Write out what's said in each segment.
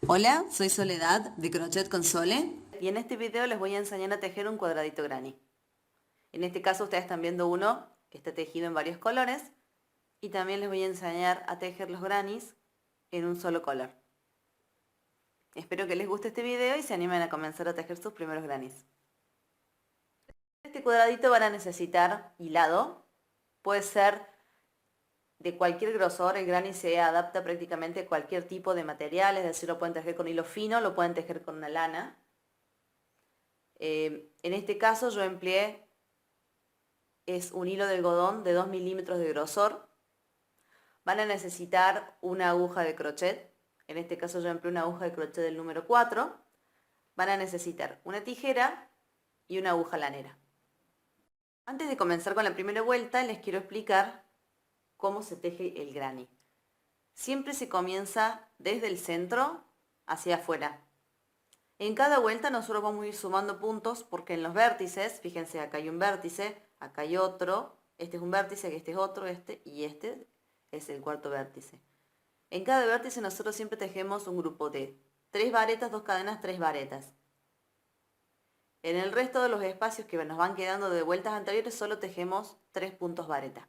Hola, soy Soledad de Crochet con Sole y en este video les voy a enseñar a tejer un cuadradito granny. En este caso ustedes están viendo uno que está tejido en varios colores y también les voy a enseñar a tejer los grannies en un solo color. Espero que les guste este video y se animen a comenzar a tejer sus primeros grannies. Este cuadradito van a necesitar hilado, puede ser de cualquier grosor, el granny se adapta prácticamente a cualquier tipo de material, es decir, lo pueden tejer con hilo fino, lo pueden tejer con una lana. En este caso yo empleé un hilo de algodón de 2 milímetros de grosor. Van a necesitar una aguja de crochet, en este caso yo empleé una aguja de crochet del número 4. Van a necesitar una tijera y una aguja lanera. Antes de comenzar con la primera vuelta les quiero explicar cómo se teje el granny. Siempre se comienza desde el centro hacia afuera. En cada vuelta nosotros vamos a ir sumando puntos porque en los vértices, fíjense, acá hay un vértice, acá hay otro, este es un vértice, este es otro, y este es el cuarto vértice. En cada vértice nosotros siempre tejemos un grupo de 3 varetas, 2 cadenas, 3 varetas. En el resto de los espacios que nos van quedando de vueltas anteriores solo tejemos 3 puntos vareta.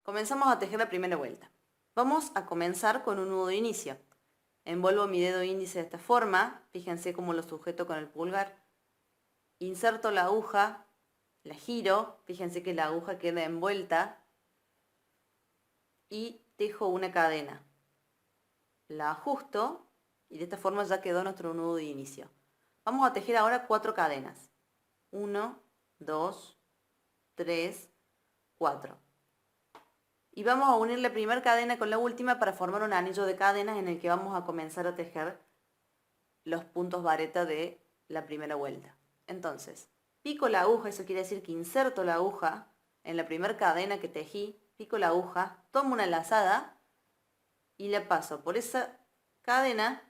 Comenzamos a tejer la primera vuelta. Vamos a comenzar con un nudo de inicio. Envuelvo mi dedo índice de esta forma, fíjense cómo lo sujeto con el pulgar. Inserto la aguja, la giro, fíjense que la aguja queda envuelta y tejo una cadena. La ajusto y de esta forma ya quedó nuestro nudo de inicio. Vamos a tejer ahora 4 cadenas. 1, 2, 3, 4. Y vamos a unir la primera cadena con la última para formar un anillo de cadenas en el que vamos a comenzar a tejer los puntos vareta de la primera vuelta. Entonces, pico la aguja, eso quiere decir que inserto la aguja en la primera cadena que tejí, pico la aguja, tomo una lazada y la paso por esa cadena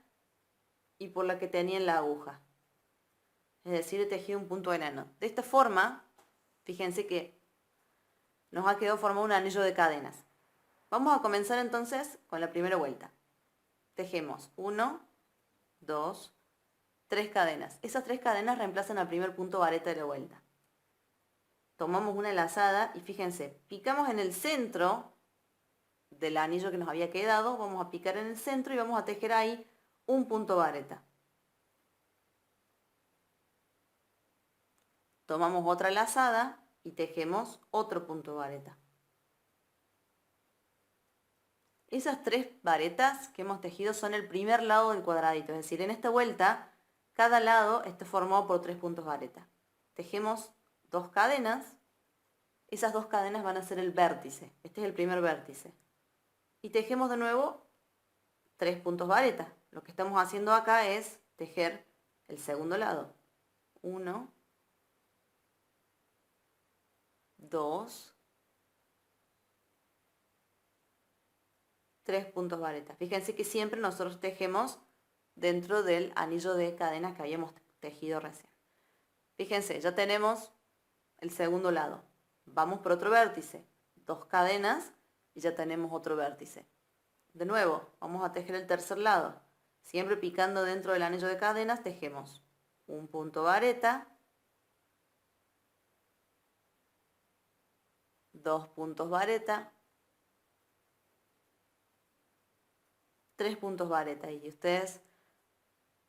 y por la que tenía en la aguja. Es decir, he tejido un punto enano. De esta forma, fíjense que nos ha quedado formado un anillo de cadenas. Vamos a comenzar entonces con la primera vuelta. Tejemos 1, 2, 3 cadenas. Esas 3 cadenas reemplazan al primer punto vareta de la vuelta. Tomamos una lazada y fíjense, picamos en el centro del anillo que nos había quedado, vamos a picar en el centro y vamos a tejer ahí un punto vareta. Tomamos otra lazada y tejemos otro punto vareta. Esas 3 varetas que hemos tejido son el primer lado del cuadradito, es decir, en esta vuelta cada lado está formado por 3 puntos vareta. Tejemos 2 cadenas, esas 2 cadenas van a ser el vértice, este es el primer vértice. Y tejemos de nuevo 3 puntos vareta. Lo que estamos haciendo acá es tejer el segundo lado. 1, 2, 3 puntos vareta. Fíjense que siempre nosotros tejemos dentro del anillo de cadenas que habíamos tejido recién. Fíjense, ya tenemos el segundo lado. Vamos por otro vértice. 2 cadenas y ya tenemos otro vértice. De nuevo, vamos a tejer el tercer lado. Siempre picando dentro del anillo de cadenas tejemos un punto vareta, 2 puntos vareta, 3 puntos vareta. Y ustedes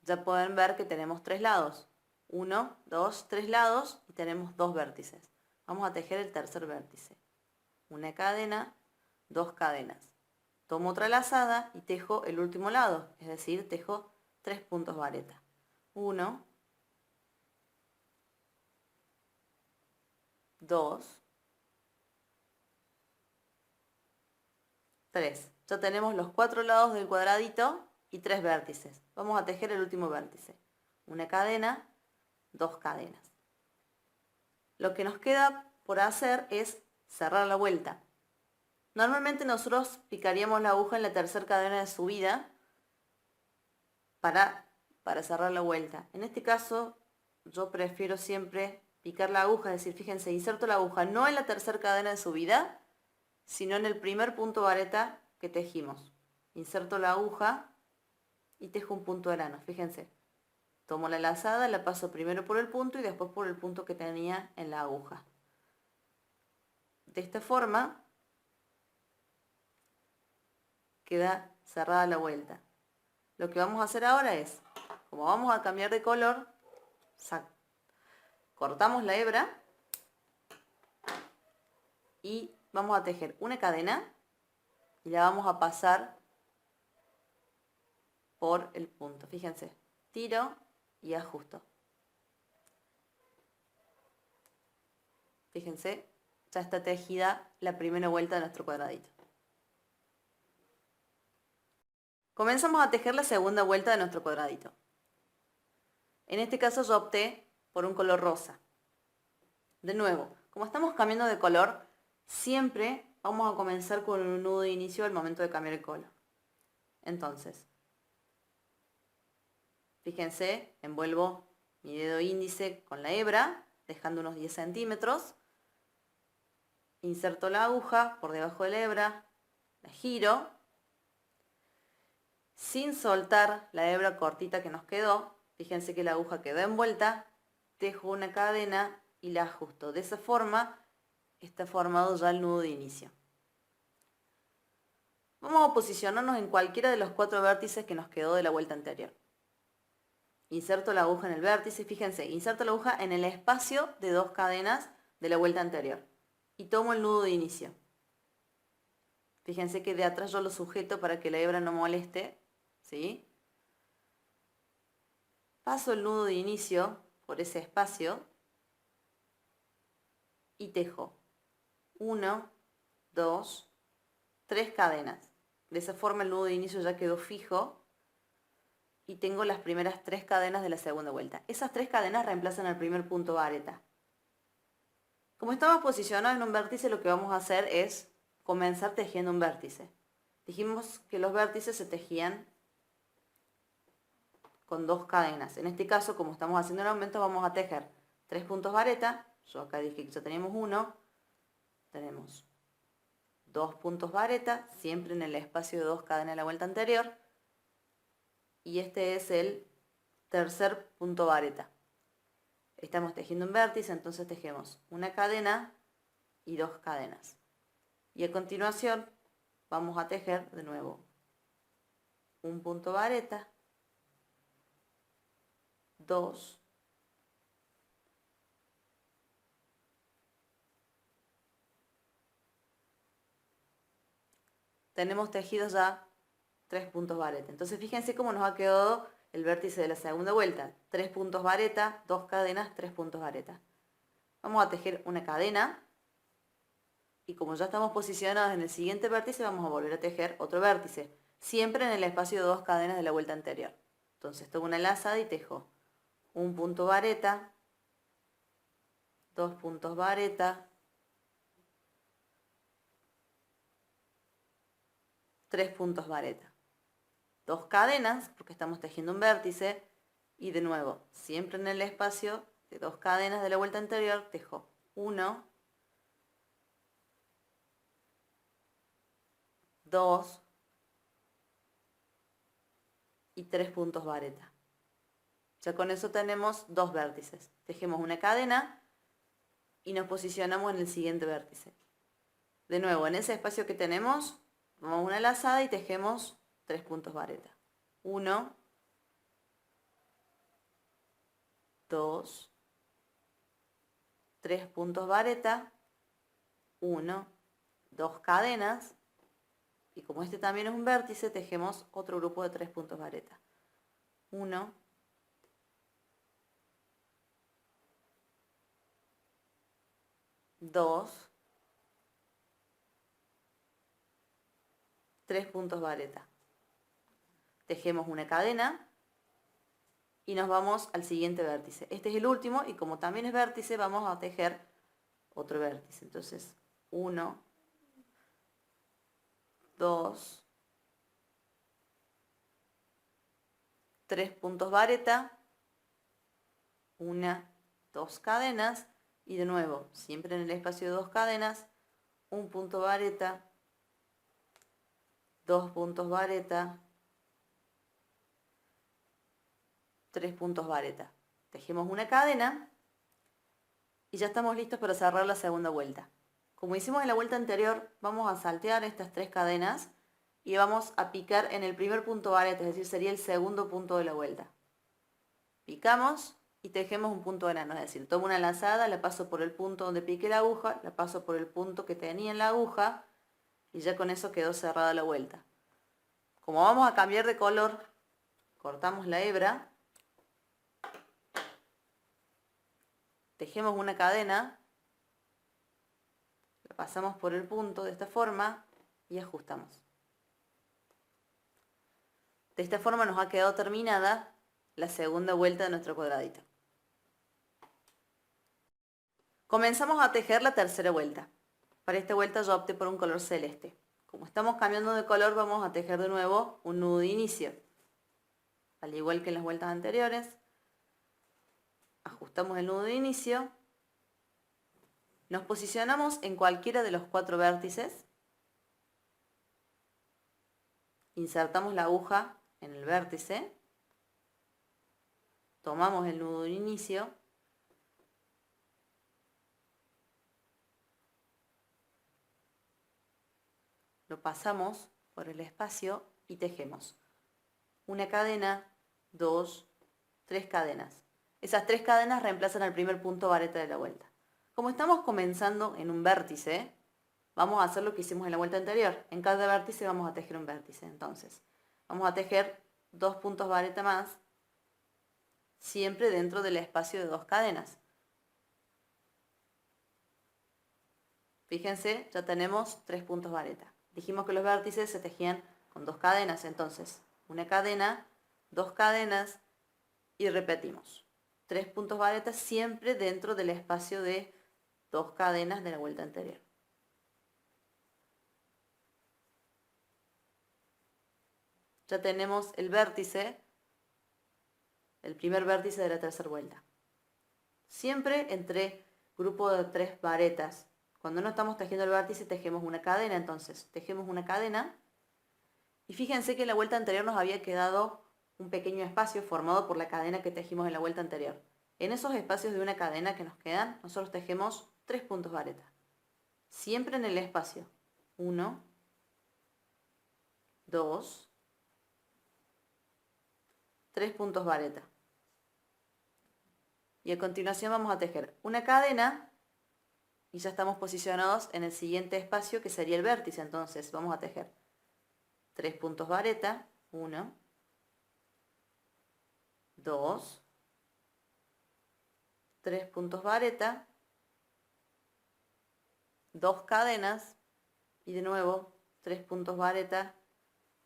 ya pueden ver que tenemos 3 lados. 1, 2, 3 lados y tenemos 2 vértices. Vamos a tejer el tercer vértice. Una cadena, 2 cadenas. Tomo otra lazada y tejo el último lado, es decir, tejo 3 puntos vareta. 1, 2, 3. Ya tenemos los 4 lados del cuadradito y 3 vértices. Vamos a tejer el último vértice. Una cadena, 2 cadenas. Lo que nos queda por hacer es cerrar la vuelta. Normalmente nosotros picaríamos la aguja en la tercera cadena de subida para cerrar la vuelta. En este caso yo prefiero siempre picar la aguja, es decir, fíjense, inserto la aguja no en la tercera cadena de subida, sino en el primer punto vareta que tejimos. Inserto la aguja y tejo un punto de lana. Fíjense, tomo la lazada, la paso primero por el punto y después por el punto que tenía en la aguja. De esta forma queda cerrada la vuelta. Lo que vamos a hacer ahora es, como vamos a cambiar de color, cortamos la hebra y vamos a tejer una cadena y la vamos a pasar por el punto. Fíjense, tiro y ajusto. Fíjense, ya está tejida la primera vuelta de nuestro cuadradito. Comenzamos a tejer la segunda vuelta de nuestro cuadradito. En este caso yo opté por un color rosa. De nuevo, como estamos cambiando de color, siempre vamos a comenzar con un nudo de inicio al momento de cambiar el color. Entonces, fíjense, envuelvo mi dedo índice con la hebra, dejando unos 10 centímetros. Inserto la aguja por debajo de la hebra, la giro, sin soltar la hebra cortita que nos quedó. Fíjense que la aguja quedó envuelta, tejo una cadena y la ajusto. De esa forma está formado ya el nudo de inicio. Vamos a posicionarnos en cualquiera de los 4 vértices que nos quedó de la vuelta anterior. Inserto la aguja en el vértice, fíjense, inserto la aguja en el espacio de 2 cadenas de la vuelta anterior y tomo el nudo de inicio. Fíjense que de atrás yo lo sujeto para que la hebra no moleste, ¿sí? Paso el nudo de inicio por ese espacio y tejo 1, 2, 3 cadenas. De esa forma el nudo de inicio ya quedó fijo y tengo las primeras 3 cadenas de la segunda vuelta. Esas 3 cadenas reemplazan el primer punto vareta. Como estamos posicionados en un vértice, lo que vamos a hacer es comenzar tejiendo un vértice. Dijimos que los vértices se tejían con 2 cadenas. En este caso, como estamos haciendo el aumento, vamos a tejer 3 puntos vareta. Yo acá dije que ya teníamos 1. Tenemos 2 puntos vareta, siempre en el espacio de 2 cadenas de la vuelta anterior. Y este es el tercer punto vareta. Estamos tejiendo un vértice, entonces tejemos una cadena y 2 cadenas. Y a continuación vamos a tejer de nuevo un punto vareta, 2, tenemos tejidos ya 3 puntos vareta. Entonces fíjense cómo nos ha quedado el vértice de la segunda vuelta. 3 puntos vareta, 2 cadenas, 3 puntos vareta. Vamos a tejer una cadena y como ya estamos posicionados en el siguiente vértice, vamos a volver a tejer otro vértice, siempre en el espacio de 2 cadenas de la vuelta anterior. Entonces tomo una lazada y tejo un punto vareta, 2 puntos vareta, 3 puntos vareta. 2 cadenas, porque estamos tejiendo un vértice, y de nuevo, siempre en el espacio de 2 cadenas de la vuelta anterior, tejo 1, 2 y 3 puntos vareta. Ya con eso tenemos 2 vértices. Tejemos una cadena y nos posicionamos en el siguiente vértice. De nuevo, en ese espacio que tenemos, tomamos una lazada y tejemos 3 puntos vareta. 1, 2, 3 puntos vareta, 1, 2 cadenas, y como este también es un vértice, tejemos otro grupo de 3 puntos vareta. 1, 2, 3 puntos vareta. Tejemos una cadena y nos vamos al siguiente vértice. Este es el último y como también es vértice, vamos a tejer otro vértice. Entonces, 1, 2, 3 puntos vareta, 1, 2 cadenas y de nuevo, siempre en el espacio de 2 cadenas, un punto vareta, 2 puntos vareta, 3 puntos vareta. Tejemos una cadena y ya estamos listos para cerrar la segunda vuelta. Como hicimos en la vuelta anterior, vamos a saltear estas 3 cadenas y vamos a picar en el primer punto vareta, es decir, sería el segundo punto de la vuelta. Picamos y tejemos un punto enano, es decir, tomo una lazada, la paso por el punto donde piqué la aguja, la paso por el punto que tenía en la aguja y ya con eso quedó cerrada la vuelta. Como vamos a cambiar de color, cortamos la hebra, tejemos una cadena, la pasamos por el punto de esta forma y ajustamos. De esta forma nos ha quedado terminada la segunda vuelta de nuestro cuadradito. Comenzamos a tejer la tercera vuelta. Para esta vuelta yo opté por un color celeste. Como estamos cambiando de color, vamos a tejer de nuevo un nudo de inicio. Al igual que en las vueltas anteriores, ajustamos el nudo de inicio, nos posicionamos en cualquiera de los 4 vértices, insertamos la aguja en el vértice, tomamos el nudo de inicio, lo pasamos por el espacio y tejemos una cadena, 2, 3 cadenas. Esas 3 cadenas reemplazan al primer punto vareta de la vuelta. Como estamos comenzando en un vértice, vamos a hacer lo que hicimos en la vuelta anterior. En cada vértice vamos a tejer un vértice. Entonces, vamos a tejer 2 puntos vareta más, siempre dentro del espacio de 2 cadenas. Fíjense, ya tenemos 3 puntos vareta. Dijimos que los vértices se tejían con 2 cadenas, entonces una cadena, 2 cadenas y repetimos. 3 puntos vareta siempre dentro del espacio de 2 cadenas de la vuelta anterior. Ya tenemos el vértice, el primer vértice de la tercera vuelta. Siempre entre grupo de 3 varetas. Cuando no estamos tejiendo el vértice, tejemos una cadena, entonces tejemos una cadena. Y fíjense que en la vuelta anterior nos había quedado un pequeño espacio formado por la cadena que tejimos en la vuelta anterior. En esos espacios de una cadena que nos quedan, nosotros tejemos 3 puntos vareta. Siempre en el espacio. 1, 2, 3 puntos vareta. Y a continuación vamos a tejer una cadena y ya estamos posicionados en el siguiente espacio que sería el vértice. Entonces vamos a tejer 3 puntos vareta, 1, 2, 3 puntos vareta, 2 cadenas y de nuevo 3 puntos vareta,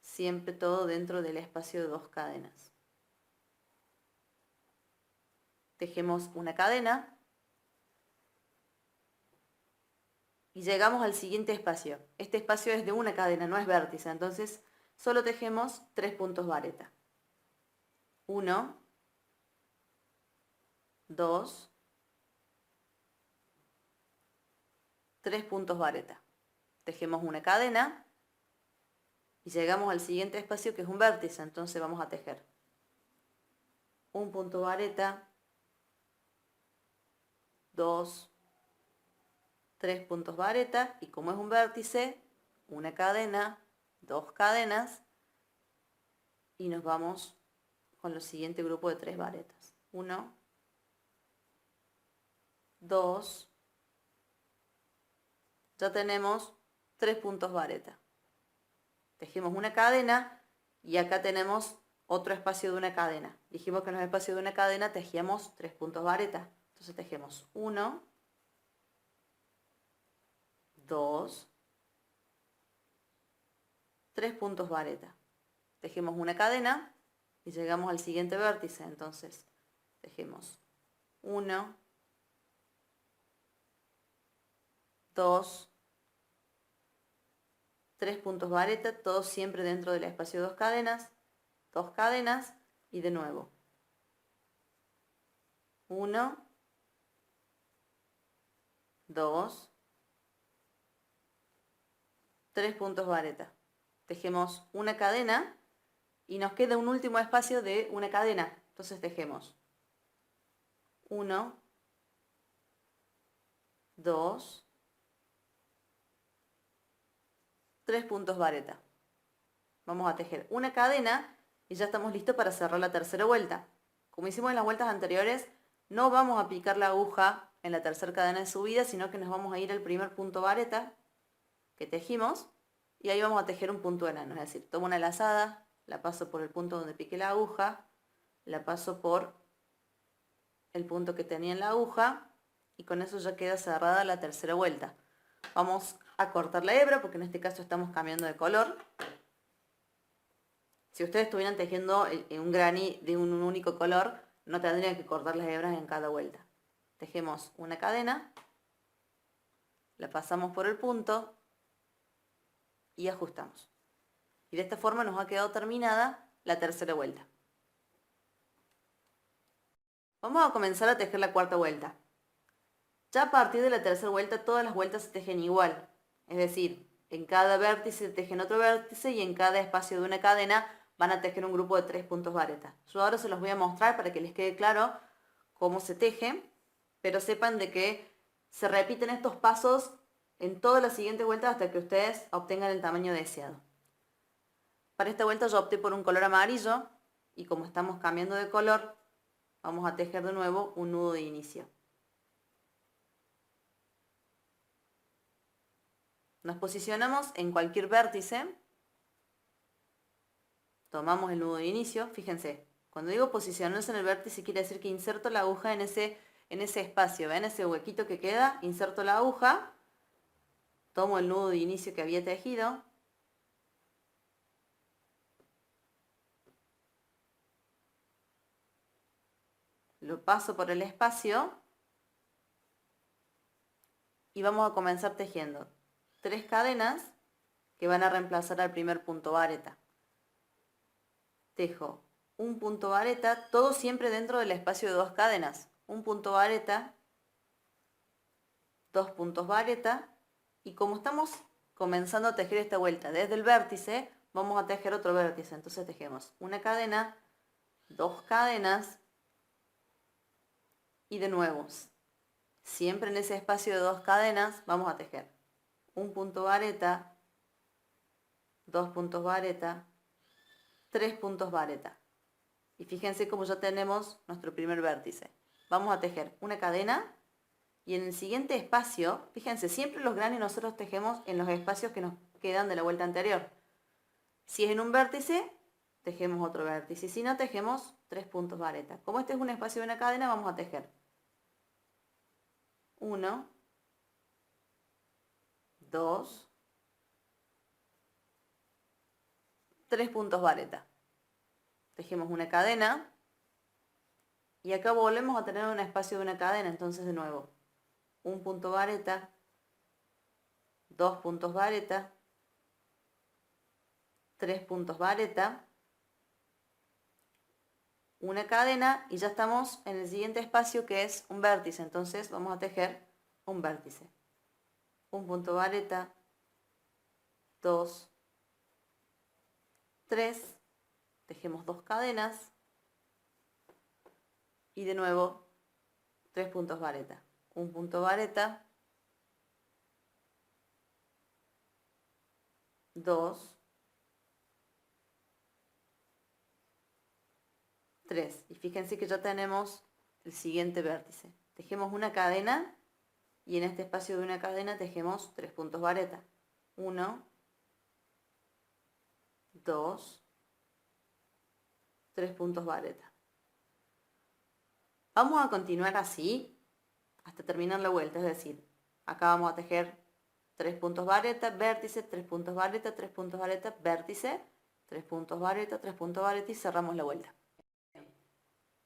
siempre todo dentro del espacio de 2 cadenas. Tejemos una cadena y llegamos al siguiente espacio. Este espacio es de una cadena, no es vértice, entonces solo tejemos 3 puntos vareta. 1, 2, 3 puntos vareta. Tejemos una cadena y llegamos al siguiente espacio que es un vértice, entonces vamos a tejer un punto vareta, 2, 3 puntos vareta y como es un vértice, una cadena, 2 cadenas y nos vamos con el siguiente grupo de 3 varetas. 1, 2, ya tenemos 3 puntos vareta. Tejemos una cadena y acá tenemos otro espacio de una cadena. Dijimos que en los espacios de una cadena tejíamos 3 puntos vareta. Entonces tejemos 1, 2, 3 puntos vareta. Tejemos una cadena y llegamos al siguiente vértice. Entonces tejemos 1, 2, 3 puntos vareta, todos siempre dentro del espacio de 2 cadenas y de nuevo 1, 2, 3 puntos vareta. Tejemos una cadena y nos queda un último espacio de una cadena. Entonces tejemos 1, 2, 3 puntos vareta. Vamos a tejer una cadena y ya estamos listos para cerrar la tercera vuelta. Como hicimos en las vueltas anteriores, no vamos a picar la aguja en la tercera cadena de subida, sino que nos vamos a ir al primer punto vareta que tejimos y ahí vamos a tejer un punto enano. Es decir, tomo una lazada, la paso por el punto donde piqué la aguja, la paso por el punto que tenía en la aguja y con eso ya queda cerrada la tercera vuelta. Vamos a cortar la hebra porque en este caso estamos cambiando de color. Si ustedes estuvieran tejiendo en un granny de un único color, no tendrían que cortar las hebras en cada vuelta. Tejemos una cadena, la pasamos por el punto y ajustamos. Y de esta forma nos ha quedado terminada la tercera vuelta. Vamos a comenzar a tejer la cuarta vuelta. Ya a partir de la tercera vuelta todas las vueltas se tejen igual. Es decir, en cada vértice tejen otro vértice y en cada espacio de una cadena van a tejer un grupo de 3 puntos vareta. Yo ahora se los voy a mostrar para que les quede claro cómo se teje, pero sepan de que se repiten estos pasos en todas las siguientes vueltas hasta que ustedes obtengan el tamaño deseado. Para esta vuelta yo opté por un color amarillo y como estamos cambiando de color, vamos a tejer de nuevo un nudo de inicio. Nos posicionamos en cualquier vértice, tomamos el nudo de inicio, fíjense, cuando digo posicionarse en el vértice quiere decir que inserto la aguja en ese espacio, ¿ven ese huequito que queda? Inserto la aguja, tomo el nudo de inicio que había tejido, lo paso por el espacio y vamos a comenzar tejiendo 3 cadenas que van a reemplazar al primer punto vareta. Tejo un punto vareta, todo siempre dentro del espacio de 2 cadenas. Un punto vareta, 2 puntos vareta, y como estamos comenzando a tejer esta vuelta desde el vértice, vamos a tejer otro vértice. Entonces tejemos una cadena, 2 cadenas, y de nuevo, siempre en ese espacio de 2 cadenas, vamos a tejer un punto vareta, 2 puntos vareta, 3 puntos vareta. Y fíjense cómo ya tenemos nuestro primer vértice. Vamos a tejer una cadena y en el siguiente espacio, fíjense, siempre los granny nosotros tejemos en los espacios que nos quedan de la vuelta anterior. Si es en un vértice, tejemos otro vértice. Si no, tejemos 3 puntos vareta. Como este es un espacio de una cadena, vamos a tejer 1, 2, 3 puntos vareta. Tejemos una cadena y acá volvemos a tener un espacio de una cadena, entonces de nuevo, un punto vareta, 2 puntos vareta, 3 puntos vareta, una cadena y ya estamos en el siguiente espacio que es un vértice, entonces vamos a tejer un vértice. Un punto vareta, 2, 3, tejemos 2 cadenas y de nuevo 3 puntos vareta. Un punto vareta, 2, 3. Y fíjense que ya tenemos el siguiente vértice. Tejemos una cadena y en este espacio de una cadena tejemos 3 puntos vareta. 1, 2, 3 puntos vareta. Vamos a continuar así hasta terminar la vuelta, es decir, acá vamos a tejer 3 puntos vareta, vértice, 3 puntos vareta, 3 puntos vareta, vértice, 3 puntos vareta, 3 puntos vareta y cerramos la vuelta.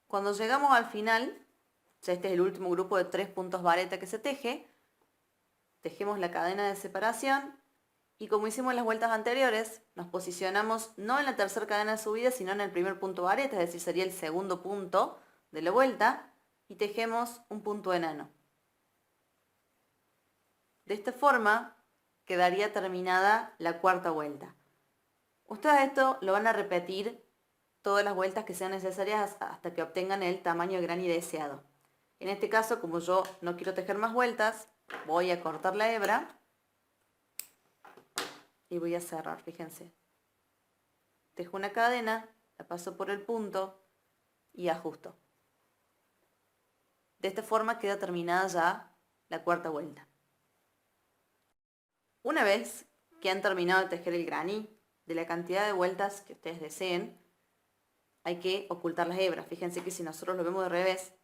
Cuando llegamos al final, ya este es el último grupo de 3 puntos vareta que se teje, tejemos la cadena de separación y como hicimos en las vueltas anteriores, nos posicionamos no en la tercera cadena de subida, sino en el primer punto vareta, es decir, sería el segundo punto de la vuelta, y tejemos un punto enano. De esta forma quedaría terminada la cuarta vuelta. Ustedes esto lo van a repetir todas las vueltas que sean necesarias hasta que obtengan el tamaño de granny deseado. En este caso, como yo no quiero tejer más vueltas, voy a cortar la hebra y voy a cerrar, fíjense. Tejo una cadena, la paso por el punto y ajusto. De esta forma queda terminada ya la cuarta vuelta. Una vez que han terminado de tejer el granny, de la cantidad de vueltas que ustedes deseen, hay que ocultar las hebras. Fíjense que si nosotros lo vemos de revés,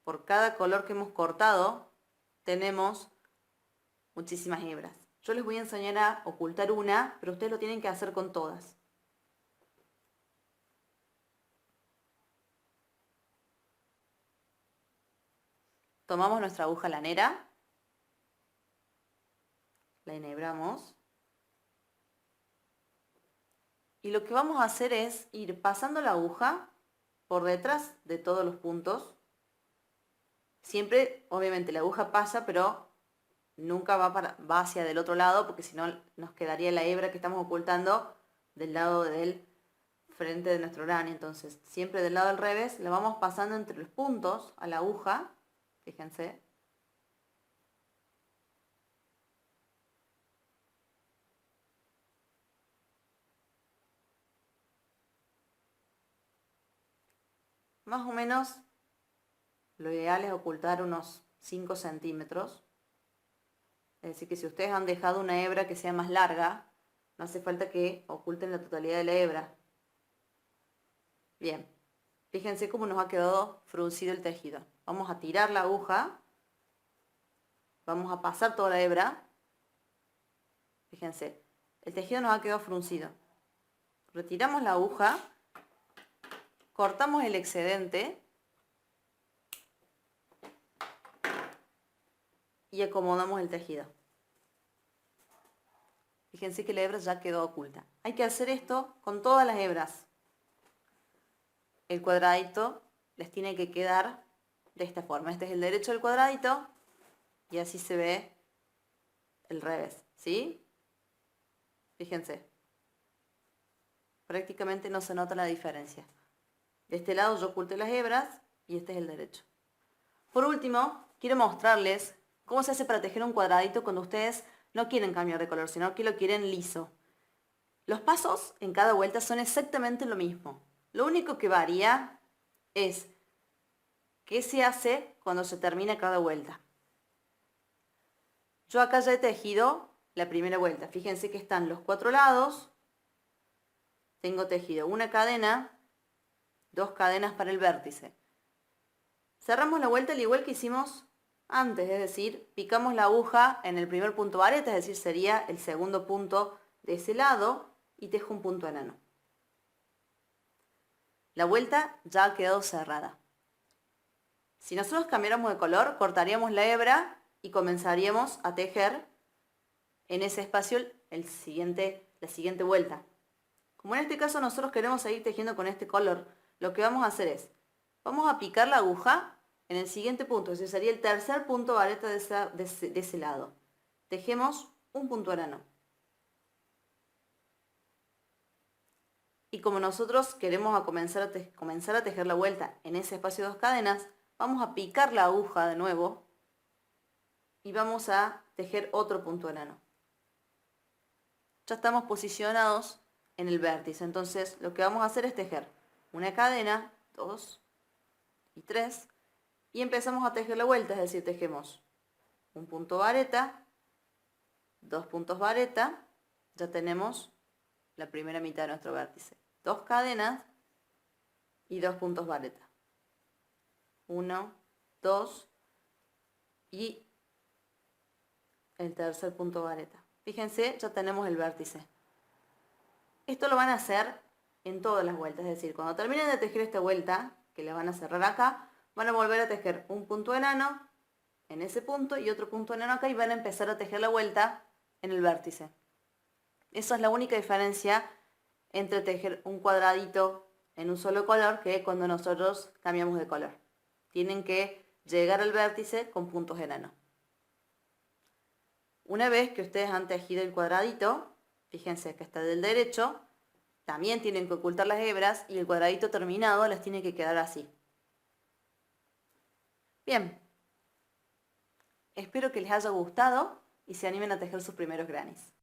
por cada color que hemos cortado, tenemos muchísimas hebras. Yo les voy a enseñar a ocultar una, pero ustedes lo tienen que hacer con todas. Tomamos nuestra aguja lanera, la enhebramos. Y lo que vamos a hacer es ir pasando la aguja por detrás de todos los puntos. Siempre, obviamente, la aguja pasa, pero nunca va hacia del otro lado, porque si no nos quedaría la hebra que estamos ocultando del lado del frente de nuestro granny. Entonces, siempre del lado del revés, la vamos pasando entre los puntos a la aguja. Fíjense. Más o menos, lo ideal es ocultar unos 5 centímetros. Es decir, que si ustedes han dejado una hebra que sea más larga, no hace falta que oculten la totalidad de la hebra. Bien, fíjense cómo nos ha quedado fruncido el tejido. Vamos a tirar la aguja, vamos a pasar toda la hebra. Fíjense, el tejido nos ha quedado fruncido. Retiramos la aguja, cortamos el excedente y acomodamos el tejido. Fíjense que la hebra ya quedó oculta. Hay que hacer esto con todas las hebras. El cuadradito les tiene que quedar de esta forma. Este es el derecho del cuadradito y así se ve el revés, ¿sí? Fíjense. Prácticamente no se nota la diferencia. De este lado yo oculté las hebras y este es el derecho. Por último, quiero mostrarles cómo se hace para tejer un cuadradito cuando ustedes no quieren cambiar de color, sino que lo quieren liso. Los pasos en cada vuelta son exactamente lo mismo. Lo único que varía es qué se hace cuando se termina cada vuelta. Yo acá ya he tejido la primera vuelta. Fíjense que están los 4 lados. Tengo tejido una cadena, 2 cadenas para el vértice. Cerramos la vuelta al igual que hicimos antes, es decir, picamos la aguja en el primer punto vareta, es decir, sería el segundo punto de ese lado y tejo un punto enano. La vuelta ya ha quedado cerrada. Si nosotros cambiáramos de color, cortaríamos la hebra y comenzaríamos a tejer en ese espacio la siguiente vuelta. Como en este caso nosotros queremos seguir tejiendo con este color, lo que vamos a hacer es, vamos a picar la aguja en el siguiente punto, ese sería el tercer punto vareta de ese lado. Tejemos un punto enano. Y como nosotros queremos comenzar a tejer la vuelta en ese espacio de 2 cadenas, vamos a picar la aguja de nuevo y vamos a tejer otro punto enano. Ya estamos posicionados en el vértice, entonces lo que vamos a hacer es tejer una cadena, 2 y 3, y empezamos a tejer la vuelta, es decir, tejemos un punto vareta, 2 puntos vareta, ya tenemos la primera mitad de nuestro vértice. 2 cadenas y 2 puntos vareta. 1, 2 y el tercer punto vareta. Fíjense, ya tenemos el vértice. Esto lo van a hacer en todas las vueltas, es decir, cuando terminen de tejer esta vuelta, que la van a cerrar acá, van a volver a tejer un punto enano en ese punto y otro punto enano acá y van a empezar a tejer la vuelta en el vértice. Esa es la única diferencia entre tejer un cuadradito en un solo color que cuando nosotros cambiamos de color. Tienen que llegar al vértice con puntos enanos. Una vez que ustedes han tejido el cuadradito, fíjense que está del derecho, también tienen que ocultar las hebras y el cuadradito terminado les tiene que quedar así. Bien, espero que les haya gustado y se animen a tejer sus primeros grannies.